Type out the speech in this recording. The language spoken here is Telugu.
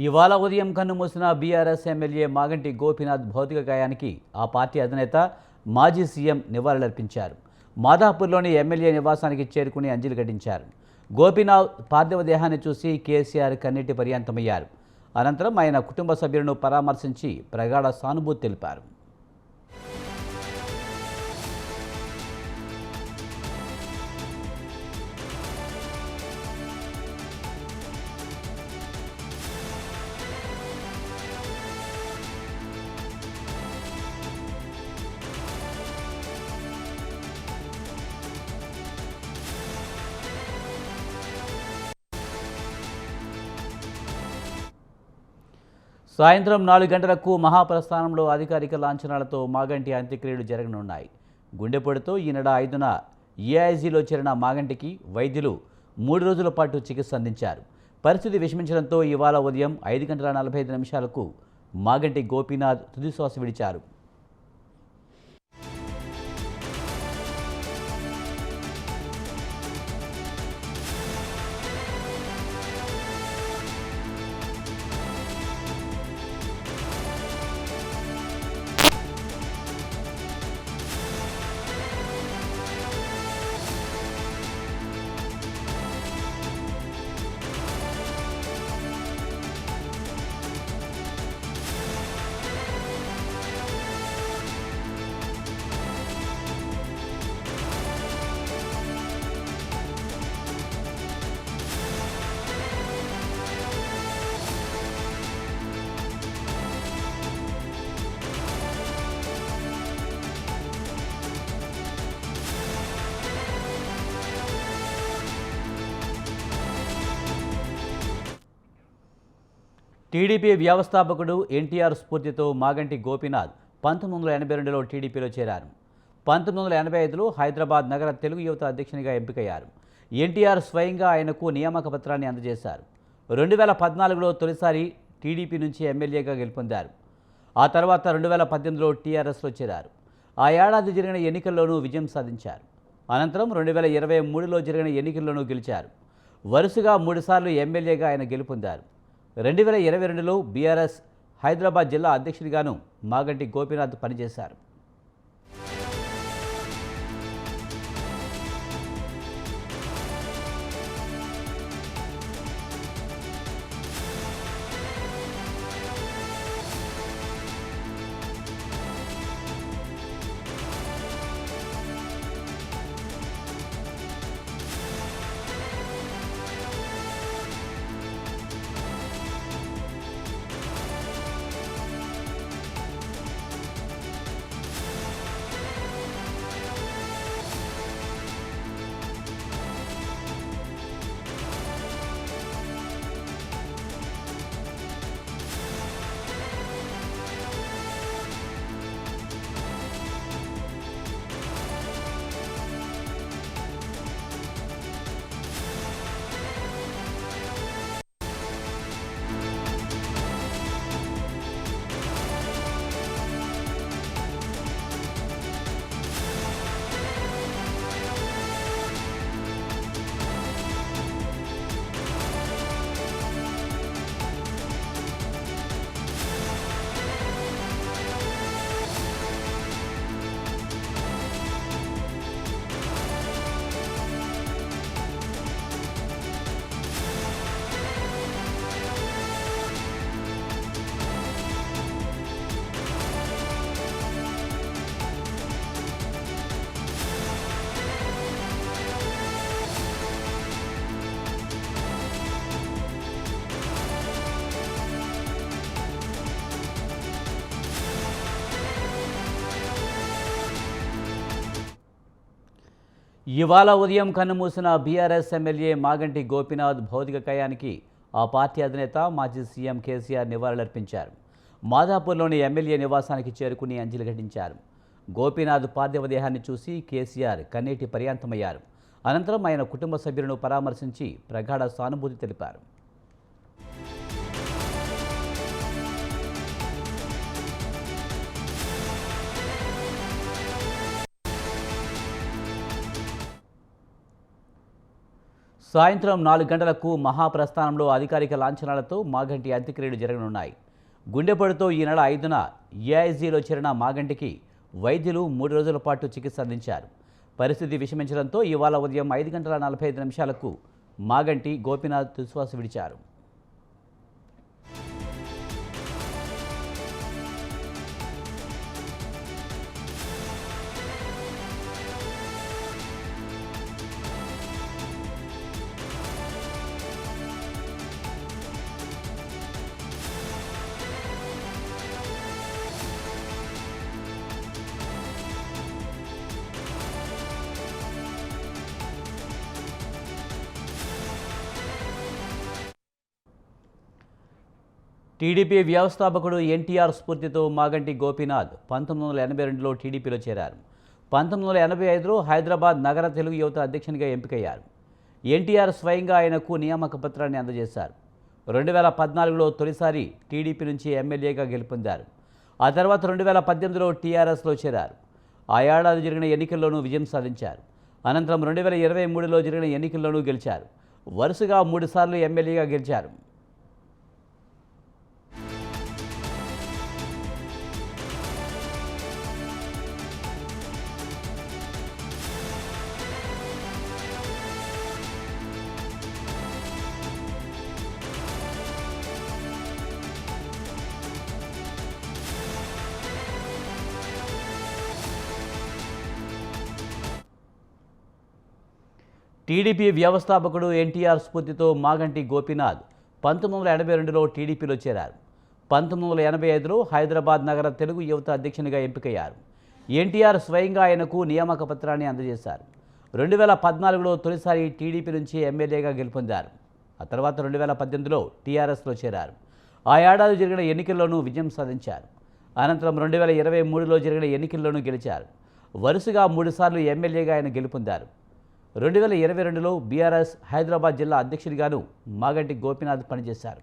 ఇవాళ ఉదయం కన్నుమూసిన బీఆర్ఎస్ ఎమ్మెల్యే మాగంటి గోపీనాథ్ భౌతిక కాయానికి ఆ పార్టీ అధినేత మాజీ సీఎం నివాళులర్పించారు. మాదాపూర్లోని ఎమ్మెల్యే నివాసానికి చేరుకుని అంజలి ఘటించారు. గోపీనాథ్ పార్థివ దేహాన్ని చూసి కేసీఆర్ కన్నీటి పర్యంతమయ్యారు. అనంతరం ఆయన కుటుంబ సభ్యులను పరామర్శించి ప్రగాఢ సానుభూతి తెలిపారు. సాయంత్రం 4 గంటలకు మహాప్రస్థానంలో అధికారిక లాంఛనాలతో మాగంటి అంత్యక్రియలు జరగనున్నాయి. గుండెపోటుతో ఈ నెల 5న ఏఐజీలో చేరిన మాగంటికి వైద్యులు 3 రోజుల పాటు చికిత్స అందించారు. పరిస్థితి విషమించడంతో ఇవాళ ఉదయం 5:45 మాగంటి గోపీనాథ్ తుదిశ్వాస విడిచారు. టీడీపీ వ్యవస్థాపకుడు ఎన్టీఆర్ స్ఫూర్తితో మాగంటి గోపీనాథ్ 1982లో టీడీపీలో చేరారు. 1985లో హైదరాబాద్ నగర తెలుగు యువత అధ్యక్షునిగా ఎంపికయ్యారు. ఎన్టీఆర్ స్వయంగా ఆయనకు నియామక పత్రాన్ని అందజేశారు. 2014లో తొలిసారి టీడీపీ నుంచి ఎమ్మెల్యేగా గెలుపొందారు. ఆ తర్వాత 2018లో టీఆర్ఎస్లో చేరారు. ఆ ఏడాది జరిగిన ఎన్నికల్లోనూ విజయం సాధించారు. అనంతరం 2023లో జరిగిన ఎన్నికల్లోనూ గెలిచారు. వరుసగా 3 సార్లు ఎమ్మెల్యేగా ఆయన గెలుపొందారు. 2022లో బీఆర్ఎస్ హైదరాబాద్ జిల్లా అధ్యక్షుడిగాను మాగంటి గోపీనాథ్ పనిచేశారు. ఇవాళ ఉదయం కన్నుమూసిన బీఆర్ఎస్ ఎమ్మెల్యే మాగంటి గోపీనాథ్ భౌతిక కాయానికి ఆ పార్టీ అధినేత మాజీ సీఎం కేసీఆర్ నివాళులర్పించారు. మాదాపూర్లోని ఎమ్మెల్యే నివాసానికి చేరుకుని అంజలి ఘటించారు. గోపీనాథ్ పార్థివ దేహాన్ని చూసి కేసీఆర్ కన్నీటి పర్యంతమయ్యారు. అనంతరం ఆయన కుటుంబ సభ్యులను పరామర్శించి ప్రగాఢ సానుభూతి తెలిపారు. సాయంత్రం 4 గంటలకు మహాప్రస్థానంలో అధికారిక లాంఛనాలతో మాగంటి అంత్యక్రియలు జరగనున్నాయి. గుండెపోటుతో ఈ నెల 5న ఏఐజీలో చేరిన మాగంటికి వైద్యులు 3 రోజుల పాటు చికిత్స అందించారు. పరిస్థితి విషమించడంతో ఇవాళ ఉదయం 5:45 మాగంటి గోపీనాథ్ తుశ్వాస విడిచారు. టీడీపీ వ్యవస్థాపకుడు ఎన్టీఆర్ స్ఫూర్తితో మాగంటి గోపీనాథ్ 1982లో టీడీపీలో చేరారు. 1985లో హైదరాబాద్ నగర తెలుగు యువత అధ్యక్షునిగా ఎంపికయ్యారు. ఎన్టీఆర్ స్వయంగా ఆయనకు నియామక పత్రాన్ని అందజేశారు. 2014లో తొలిసారి టీడీపీ నుంచి ఎమ్మెల్యేగా గెలుపొందారు. ఆ తర్వాత 2018లో టీఆర్ఎస్లో చేరారు. ఆ ఏడాది జరిగిన ఎన్నికల్లోనూ విజయం సాధించారు. అనంతరం 2023లో జరిగిన ఎన్నికల్లోనూ గెలిచారు. వరుసగా 3 సార్లు ఎమ్మెల్యేగా గెలిచారు. టీడీపీ వ్యవస్థాపకుడు ఎన్టీఆర్ స్ఫూర్తితో మాగంటి గోపీనాథ్ 1982లో టీడీపీలో చేరారు. 1985లో హైదరాబాద్ నగర తెలుగు యువత అధ్యక్షునిగా ఎంపికయ్యారు. ఎన్టీఆర్ స్వయంగా ఆయనకు నియామక పత్రాన్ని అందజేశారు. 2014లో తొలిసారి టీడీపీ నుంచి ఎమ్మెల్యేగా గెలుపొందారు. ఆ తర్వాత 2018లో టీఆర్ఎస్లో చేరారు. ఆ ఏడాది జరిగిన ఎన్నికల్లోనూ విజయం సాధించారు. అనంతరం 2023లో జరిగిన ఎన్నికల్లోనూ గెలిచారు. వరుసగా 3 సార్లు ఎమ్మెల్యేగా ఆయన గెలుపొందారు. 2022లో బీఆర్ఎస్ హైదరాబాద్ జిల్లా అధ్యక్షుడిగాను మాగంటి గోపీనాథ్ పనిచేశారు.